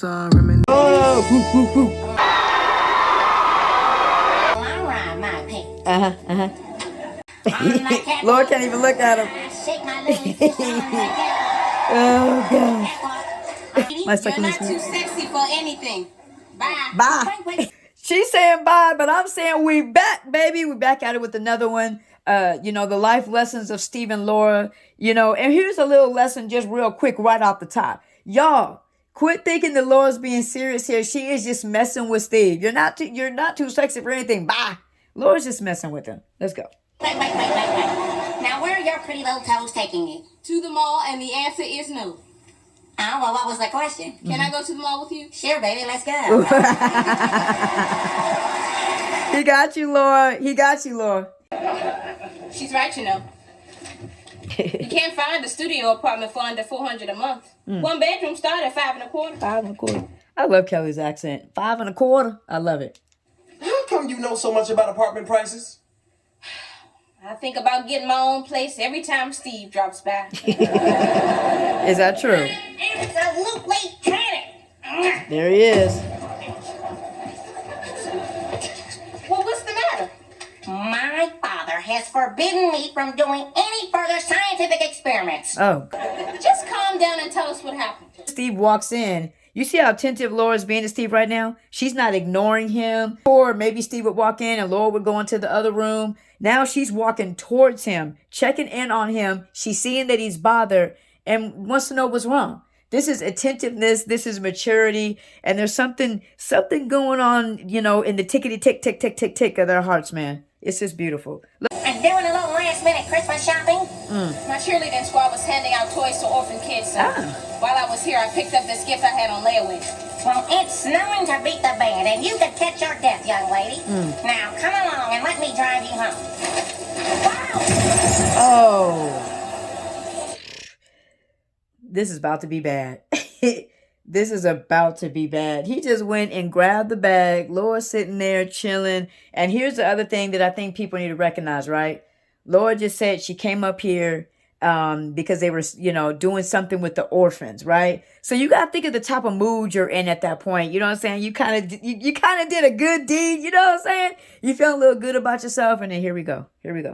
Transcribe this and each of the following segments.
Oh, woo, woo, woo. Laura, my pig. Laura can't even look at him. Shake my little fish on the Oh, gosh. You're My second not listener. too sexy for anything. Bye. Bye. She's saying bye, but I'm saying we back, baby. We back at it with another one. The life lessons of Steve and Laura. And here's a little lesson just real quick right off the top. Y'all, quit thinking that Laura's being serious here. She is just messing with Steve. You're not too sexy for anything. Bye. Laura's just messing with him. Let's go. Wait. Now, where are your pretty little toes taking you? To the mall, and the answer is no. Oh, well, what was the question? Can I go to the mall with you? Sure, baby, let's go. He got you, Laura. She's right, You can't find a studio apartment for under $400 a month. One bedroom start at $5.25. $5.25. I love Kelly's accent. $5.25. I love it. How come you know so much about apartment prices? I think about getting my own place every time Steve drops by. Is that true? Absolutely panic. There he is. Well, what's the matter? My father has forbidden me from doing any further scientific experiments. Oh. Just calm down and tell us what happened. Steve walks in. You see how attentive Laura's being to Steve right now? She's not ignoring him. Or maybe Steve would walk in and Laura would go into the other room. Now she's walking towards him, checking in on him. She's seeing that he's bothered and wants to know what's wrong. This is attentiveness. This is maturity. And there's something going on, in the tickety tick, tick, tick, tick, tick of their hearts, man. It's just beautiful. Look. I'm doing a little last minute Christmas shopping. My cheerleading squad was handing out toys to orphan kids, so while I was here, I picked up this gift I had on layaway. Well, it's snowing to beat the band, and you could catch your death, young lady. Now, come along and let me drive you home. Wow! Oh. This is about to be bad. This is about to be bad. He just went and grabbed the bag. Laura's sitting there chilling. And here's the other thing that I think people need to recognize, right? Laura just said she came up here because they were, doing something with the orphans, right? So you got to think of the type of mood you're in at that point. You know what I'm saying? You kind of did a good deed. You know what I'm saying? You felt a little good about yourself. And then here we go. Steve!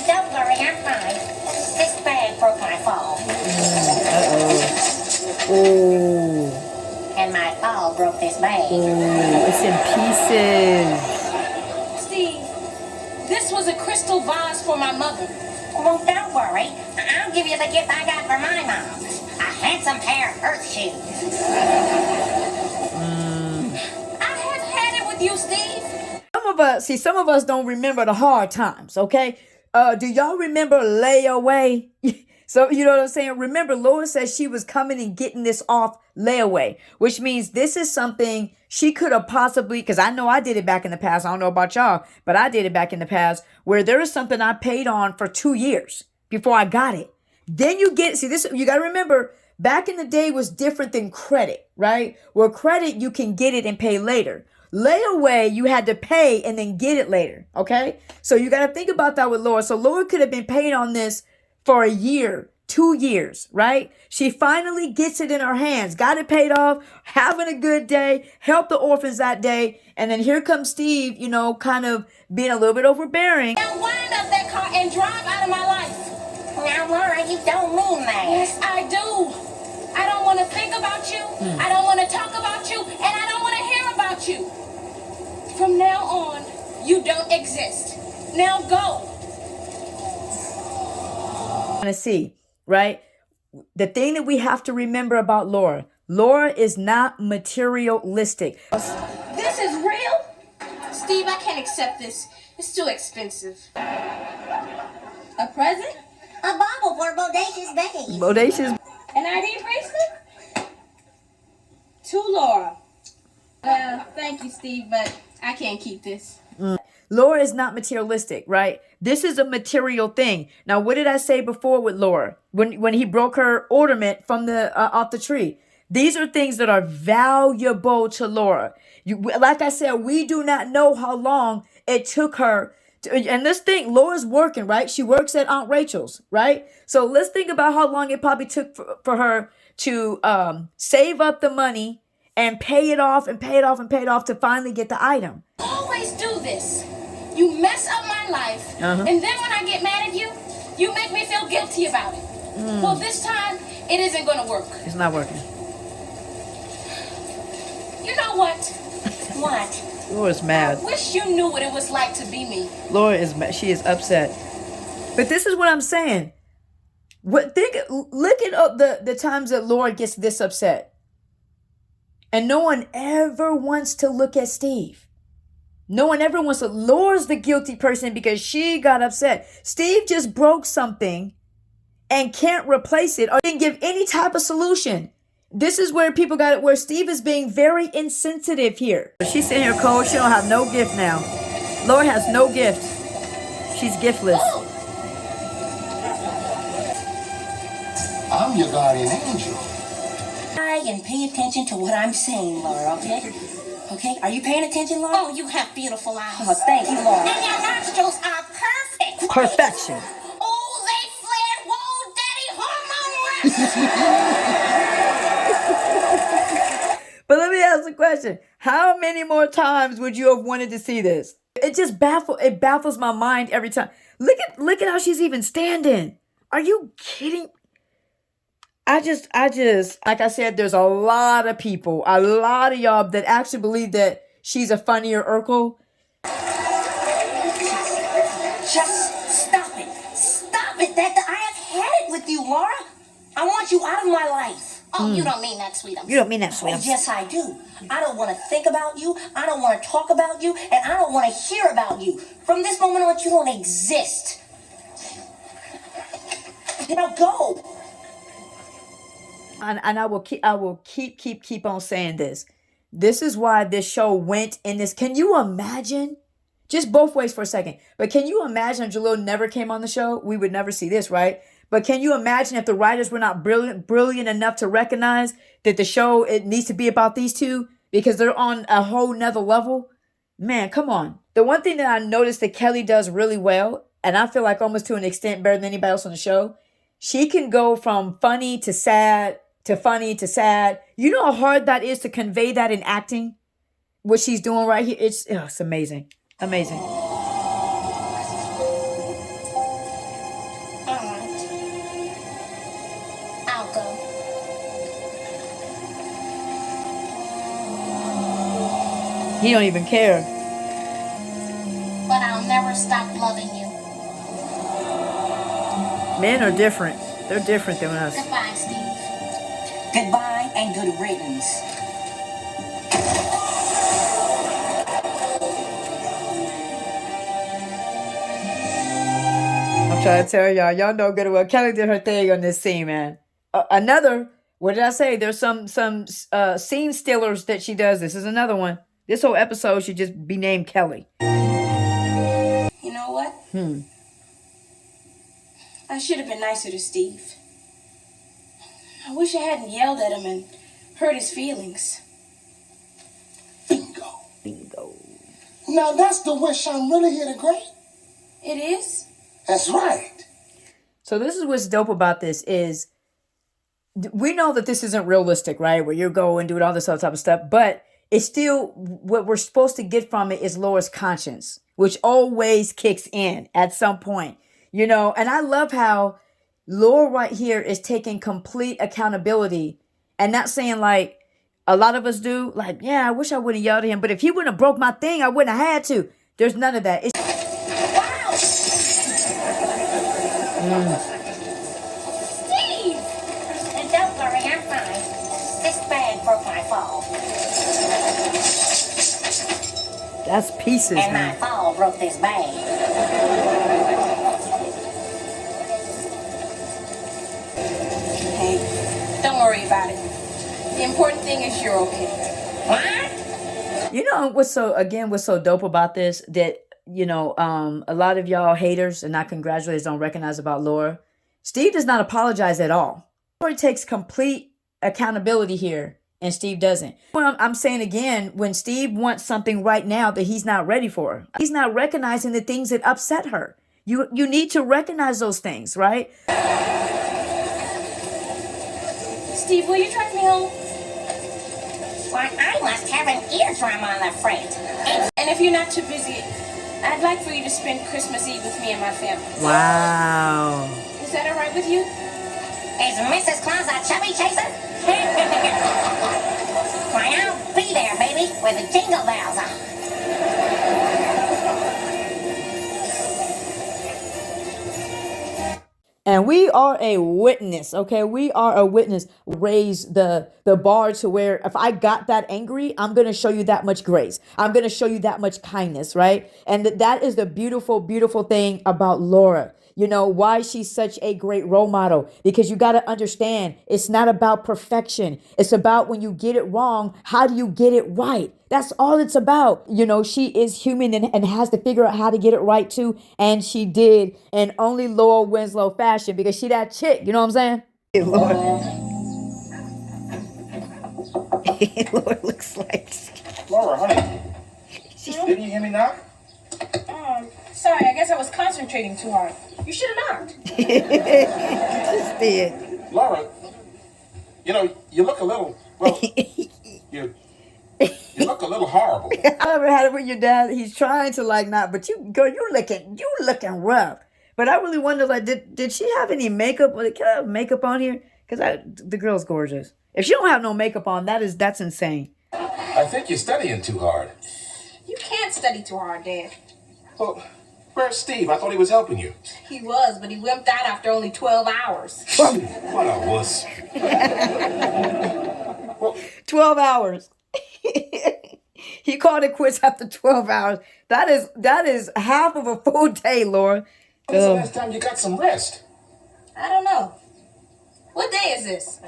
Don't worry, I'm fine. This bag broke my fall. Oh. And my fall broke this bag. Oh, it's in pieces. Steve, this was a crystal vase for my mother. Well, don't worry. I'll give you the gift I got for my mom. A handsome pair of earth shoes. I have had it with you, Steve. Some of us don't remember the hard times, okay? Do y'all remember layaway? So, you know what I'm saying? Remember, Laura says she was coming and getting this off layaway, which means this is something she could have possibly, because I know I did it back in the past. I don't know about y'all, but I did it back in the past where there was something I paid on for 2 years before I got it. Then you got to remember, back in the day was different than credit, right? Where credit, you can get it and pay later. Layaway, you had to pay and then get it later, okay? So you got to think about that with Laura. So Laura could have been paid on this for a year, 2 years, right? She finally gets it in her hands, got it paid off, having a good day, helped the orphans that day. And then here comes Steve, kind of being a little bit overbearing. Now wind up that car and drive out of my life. Now, Laura, you don't mean that. Yes, I do. I don't want to think about you. I don't want to talk about you. And I don't want to hear about you. From now on, you don't exist. Now go. To see, right? The thing that we have to remember about Laura is not materialistic. This is real? Steve, I can't accept this. It's too expensive. A present? A bauble for bodacious days. Bodacious. An ID bracelet? To Laura. Thank you, Steve, but I can't keep this. Laura is not materialistic, right? This is a material thing. Now, what did I say before with Laura? When he broke her ornament from off the tree. These are things that are valuable to Laura. Like I said, we do not know how long it took her And let's think, Laura's working, right? She works at Aunt Rachel's, right? So let's think about how long it probably took for her to save up the money and pay it off and pay it off and pay it off to finally get the item. Always do this. You mess up my life, and then when I get mad at you, you make me feel guilty about it. Well, this time, it isn't going to work. It's not working. You know what? What? Laura's mad. I wish you knew what it was like to be me. Laura is mad. She is upset. But this is what I'm saying. Look at the times that Laura gets this upset. And no one ever wants to look at Steve. No one ever wants to. Laura's the guilty person because she got upset. Steve just broke something and can't replace it or didn't give any type of solution. This is where people got it, where Steve is being very insensitive here. She's sitting here cold. She don't have no gift now. Laura has no gift. She's giftless. I'm your guardian angel. And pay attention to what I'm saying, Laura, okay? Okay, are you paying attention, Laura? Oh, you have beautiful eyes. Oh, thank you, Laura. And your nostrils are perfect. Perfection. Oh, they flared. Whoa, daddy, hormone rush. But let me ask the question. How many more times would you have wanted to see this? It baffles my mind every time. Look at how she's even standing. Are you kidding? I just, like I said, there's a lot of people, a lot of y'all that actually believe that she's a funnier Urkel. Just stop it. Stop it. I have had it with you, Laura. I want you out of my life. Oh, you don't mean that, sweetums. You don't mean that, sweet. Oh, yes, I do. I don't want to think about you. I don't want to talk about you. And I don't want to hear about you. From this moment on, you don't exist. Now go. And I will keep on saying this. This is why this show went in this. Can you imagine? Just both ways for a second. But can you imagine if Jalil never came on the show? We would never see this, right? But can you imagine if the writers were not brilliant enough to recognize that the show, it needs to be about these two because they're on a whole nother level? Man, come on. The one thing that I noticed that Kelly does really well, and I feel like almost to an extent better than anybody else on the show, she can go from funny to sad to funny to sad. You know how hard that is to convey that in acting? What she's doing right here, it's amazing. Amazing. All right. I'll go. He don't even care. But I'll never stop loving you. Men are different. They're different than us. Goodbye, Steve. Goodbye and good riddance. I'm trying to tell y'all know good and well. Kelly did her thing on this scene, man. What did I say? There's some scene stealers that she does. This is another one. This whole episode should just be named Kelly. You know what? I should have been nicer to Steve. I wish I hadn't yelled at him and hurt his feelings. Bingo. Now that's the wish I'm really here to grant. It is? That's right. So this is what's dope about this is we know that this isn't realistic, right? Where you go and do all this other type of stuff, but it's still what we're supposed to get from it is Laura's conscience, which always kicks in at some point, you know? And I love how Laura right here is taking complete accountability and not saying like a lot of us do, like, yeah, I wish I wouldn't have yelled at him, but if he wouldn't have broke my thing, I wouldn't have had to. There's none of that. It's Steve! And don't worry, I'm fine. This bag broke my fall. that's pieces, And my man. fall broke this bag. Hey, don't worry about it. The important thing is you're okay. What? You know what's so dope about this that, you know, a lot of y'all haters and not congratulators don't recognize about Laura. Steve does not apologize at all. Laura takes complete accountability here and Steve doesn't. Well, I'm saying again, when Steve wants something right now that he's not ready for, he's not recognizing the things that upset her. You need to recognize those things, right? Steve, will you drive me home? Why, I must have an eardrum on the freight. And if you're not too busy, I'd like for you to spend Christmas Eve with me and my family. Wow. Is that all right with you? Is Mrs. Claus a chubby chaser? Why, I'll be there, baby, with the jingle bells on. And we are a witness, okay? We are a witness. Raise the bar to where if I got that angry, I'm going to show you that much grace. I'm going to show you that much kindness, right? And that is the beautiful, beautiful thing about Laura. You know, why she's such a great role model, because you got to understand it's not about perfection. It's about when you get it wrong, how do you get it right? That's all it's about. You know, she is human and has to figure out how to get it right too. And she did in only Laura Winslow fashion, because she that chick. You know what I'm saying? Hey, Lord. Laura looks like... Laura, honey. Didn't you hear me knock? Sorry, I guess I was concentrating too hard. You should have knocked. Just did. Laura, you know, you look a little, well, you look a little horrible. I ever had it with your dad. He's trying to like not, but you looking rough. But I really wonder, like, did she have any makeup? Can I have makeup on here? Because the girl's gorgeous. If she don't have no makeup on, that's insane. I think you're studying too hard. You can't study too hard, Dad. Well, where's Steve? I thought he was helping you. He was, but he wimped out after only 12 hours. What a wuss. Well, 12 hours. He called it quits after 12 hours. That is half of a full day, Laura. when's the last time you got some rest? I don't know. What day is this?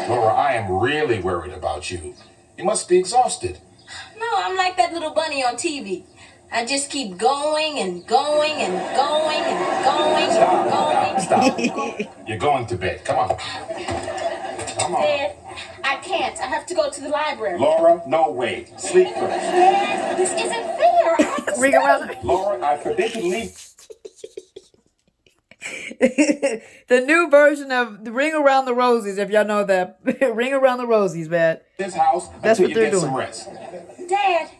Laura, I am really worried about you. You must be exhausted. No, I'm like that little bunny on TV. I just keep going and going and going and going and going. Stop. You're going to bed. Come on. Come on. Dad, I can't. I have to go to the library. Laura, no way. Sleep first. Dad, this isn't fair. I have to Ring around. Laura, I forbid you to leave. The new version of the Ring Around the Rosies, if y'all know that. Ring Around the Rosies, man. This house That's until what you they're get doing. some rest. Dad,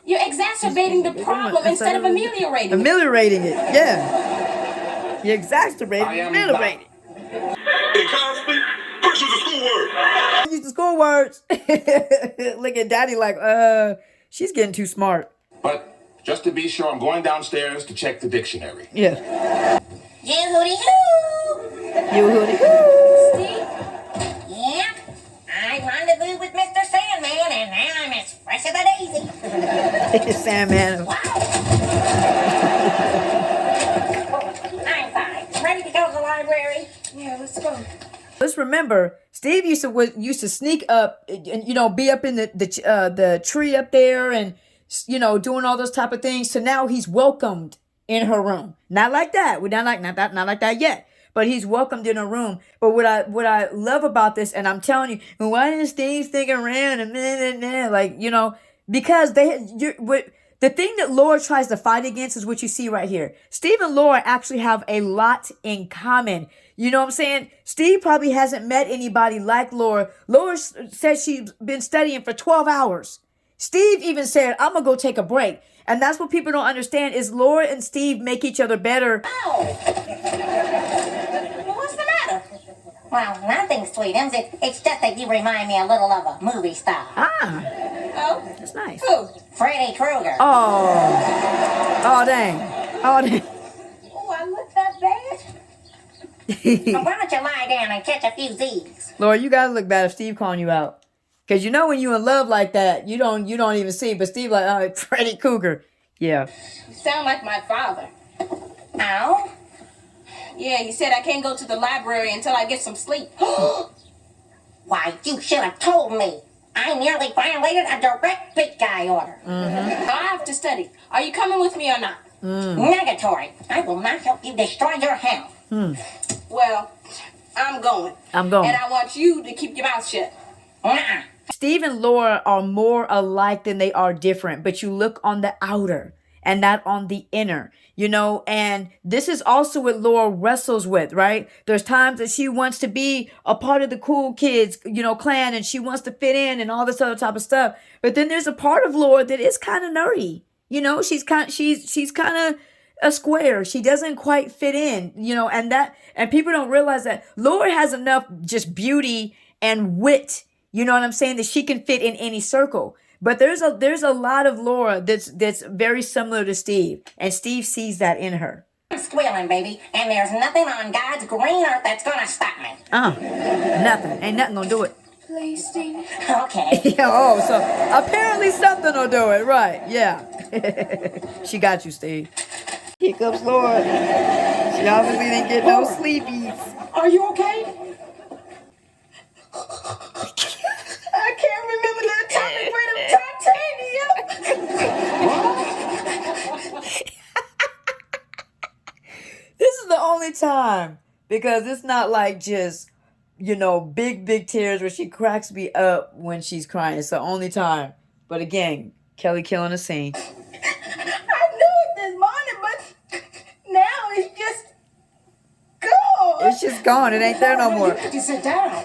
you're exacerbating the problem instead of ameliorating it. Ameliorating it, yeah. You're exacerbating, I am ameliorating. Hey, Cosby, first use the school word. Use the school words. Look at Daddy like, she's getting too smart. But just to be sure, I'm going downstairs to check the dictionary. Yeah. You hooty hoo! You hooty hoo. Steve, Yep. I rendezvoused with Mr. Sandman, and now I'm as fresh as a daisy. Sandman. Wow. I'm fine. Ready to go to the library? yeah, let's go. Let's remember, Steve used to sneak up and be up in the tree up there and doing all those type of things. So now he's welcomed in her room. Not like that. We're not like that yet. But he's welcomed in her room. But what I love about this, and I'm telling you, why didn't Steve stick around because the thing that Laura tries to fight against is what you see right here. Steve and Laura actually have a lot in common. You know what I'm saying? Steve probably hasn't met anybody like Laura. Laura said she's been studying for 12 hours. Steve even said, I'm going to go take a break. And that's what people don't understand is Laura and Steve make each other better. Oh. Well, what's the matter? Well, nothing, Sweetums. It's just that you remind me a little of a movie star. Ah, Oh, that's nice. who? Freddy Krueger. Oh, dang. Oh, dang. Oh, I look that bad? Well, why don't you lie down and catch a few Z's? Laura, you gotta look bad if Steve calling you out. Because when you in love like that, you don't even see. But Steve like, oh, Freddy Krueger. Yeah. You sound like my father. Oh? Yeah, he said I can't go to the library until I get some sleep. Why, you should have told me. I nearly violated a direct big guy order. I have to study. Are you coming with me or not? Negatory. I will not help you destroy your health. Well, I'm going. I'm going. And I want you to keep your mouth shut. Steve and Laura are more alike than they are different, but you look on the outer and not on the inner, and this is also what Laura wrestles with, right? There's times that she wants to be a part of the cool kids, clan, and she wants to fit in and all this other type of stuff. But then there's a part of Laura that is kind of nerdy. She's kind of a square. She doesn't quite fit in, and people don't realize that Laura has enough just beauty and wit, you know what I'm saying, that she can fit in any circle. But there's a lot of Laura that's very similar to Steve, and Steve sees that in her. I'm squealing, baby, and there's nothing on God's green earth that's gonna stop me. Nothing. Ain't nothing gonna do it. Please, Steve. Okay. Oh, so apparently something will do it, right? Yeah. She got you, Steve. Here comes Laura. She obviously didn't get no sleepies. Are you okay? I can't remember the atomic weight of titanium. This is the only time, because it's not like just, big tears where she cracks me up when she's crying. It's the only time. But again, Kelly killing the scene. I knew it this morning, but now it's just gone. It's just gone. It ain't there no more. You need to sit down.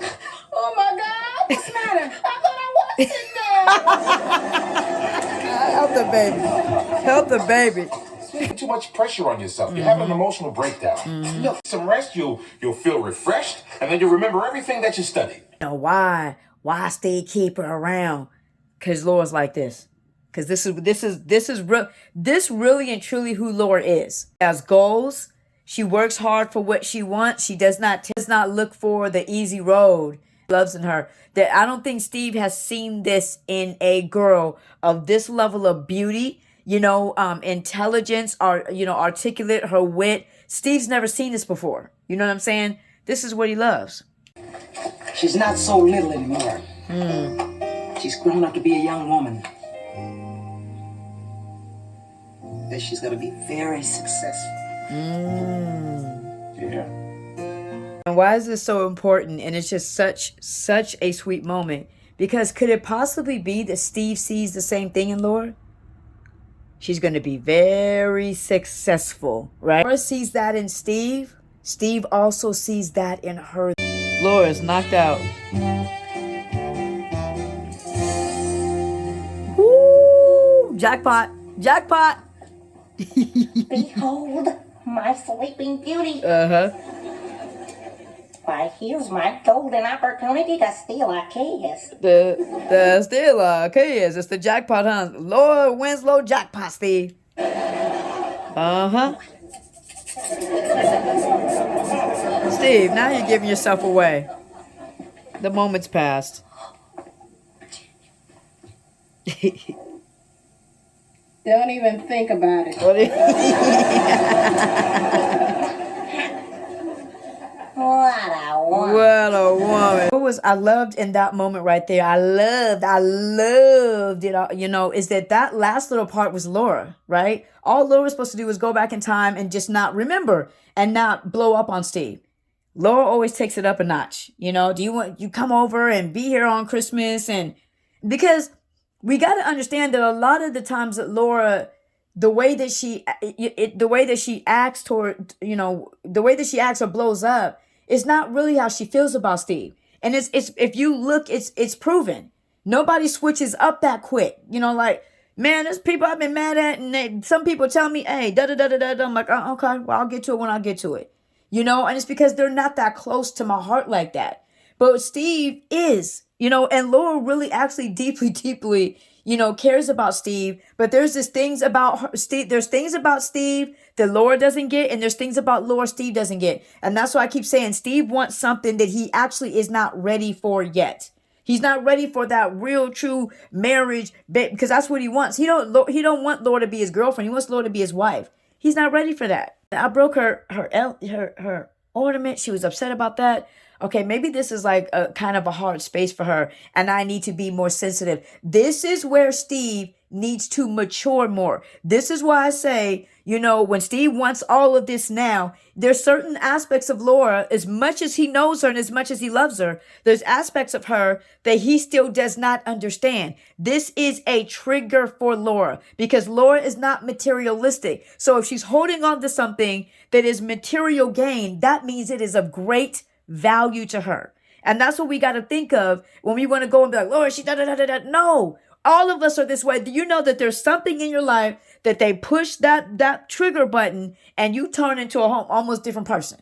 Oh my God, what's the matter? I thought I was sitting down. Help the baby. Help the baby. Too much pressure on yourself. You have an emotional breakdown. Look, some rest, you'll feel refreshed, and then you'll remember everything that you studied. Why Steve keep her around? Cause Laura's like this. Cause this is really and truly who Laura is. Has goals. She works hard for what she wants. She does not look for the easy road. Loves in her. That I don't think Steve has seen this in a girl of this level of beauty, intelligence, or articulate, her wit. Steve's never seen this before. You know what I'm saying? This is what he loves. She's not so little anymore. She's grown up to be a young woman. That she's going to be very successful. Yeah. And why is this so important? And it's just such a sweet moment. Because could it possibly be that Steve sees the same thing in Laura? She's going to be very successful, right? Laura sees that in Steve. Steve also sees that in her. Laura's knocked out. Woo! Jackpot. Jackpot. Behold my sleeping beauty. Uh-huh. Why, here's my golden opportunity to steal a kiss. The still kids. It's the jackpot, huh? Laura Winslow jackpot, Steve. Uh-huh. Steve, now you're giving yourself away. The moment's passed. Don't even think about it. What a woman. What a woman. I loved in that moment right there. I loved it. Is that last little part was Laura, right? All Laura was supposed to do was go back in time and just not remember and not blow up on Steve. Laura always takes it up a notch. Do you come over and be here on Christmas? And because we got to understand that a lot of the times that Laura, the way that she acts toward, the way that she acts or blows up, is not really how she feels about Steve. And it's if you look, it's proven. Nobody switches up that quick. Man, there's people I've been mad at, and some people tell me, hey, da-da-da-da-da. I'm like, oh, okay, well, I'll get to it when I get to it. And it's because they're not that close to my heart like that. But Steve is, and Laura really actually deeply, cares about Steve. But there's things about her, Steve. There's things about Steve that Laura doesn't get, and there's things about Laura Steve doesn't get. And that's why I keep saying Steve wants something that he actually is not ready for yet. He's not ready for that real, true marriage, because that's what he wants. He don't want Laura to be his girlfriend. He wants Laura to be his wife. He's not ready for that. I broke her ornament. She was upset about that. Okay, maybe this is like a kind of a hard space for her, and I need to be more sensitive. This is where Steve needs to mature more. This is why I say, when Steve wants all of this now, there's certain aspects of Laura, as much as he knows her and as much as he loves her, there's aspects of her that he still does not understand. This is a trigger for Laura because Laura is not materialistic. So if she's holding on to something that is material gain, that means it is of great value to her. And that's what we got to think of when we want to go and be like, Laura, she da-da-da-da-da. No, all of us are this way. Do you know that there's something in your life that they push that trigger button and you turn into a almost different person?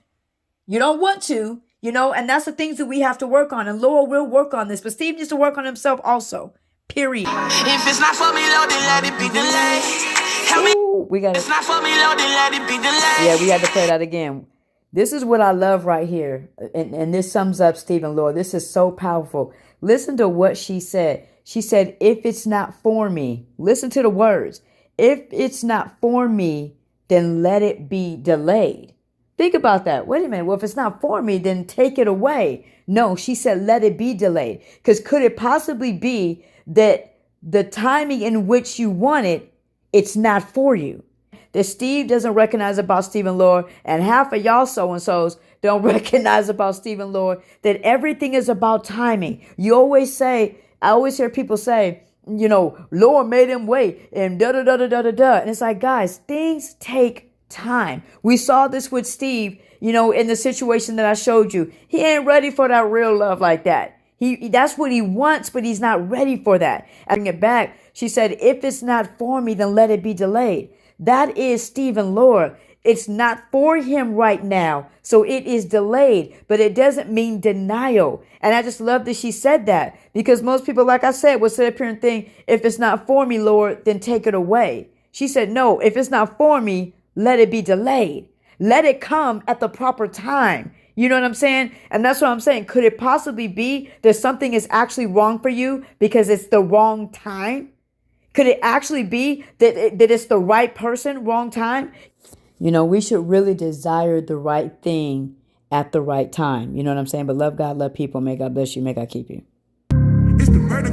You don't want to, and that's the things that we have to work on. And Laura will work on this, but Steve needs to work on himself also. Period. If it's not for me, Lord, then let it be delayed. Ooh, we got to. It's not for me, Lord, then let it be delayed. Yeah, we had to play that again. This is what I love right here. And this sums up Steve and Laura. This is so powerful. Listen to what she said. She said, if it's not for me, listen to the words. If it's not for me, then let it be delayed. Think about that. Wait a minute. Well, if it's not for me, then take it away. No, she said, let it be delayed. Because could it possibly be that the timing in which you want it, it's not for you? That Steve doesn't recognize about Steve and Laura, and half of y'all so-and-sos don't recognize about Steve and Laura, that everything is about timing. I always hear people say, Laura made him wait, and da-da-da-da-da-da-da. And it's like, guys, things take time. We saw this with Steve, in the situation that I showed you. He ain't ready for that real love like that. That's what he wants, but he's not ready for that. I bring it back. She said, if it's not for me, then let it be delayed. That is Steve and Laura. It's not for him right now, so it is delayed, but it doesn't mean denial. And I just love that she said that, because most people, like I said, will sit up here and think, if it's not for me, Lord, then take it away. She said, no, if it's not for me, let it be delayed. Let it come at the proper time. You know what I'm saying? And that's what I'm saying. Could it possibly be that something is actually wrong for you because it's the wrong time? Could it actually be that it's the right person, wrong time? We should really desire the right thing at the right time. You know what I'm saying? But love God, love people. May God bless you. May God keep you. It's the murder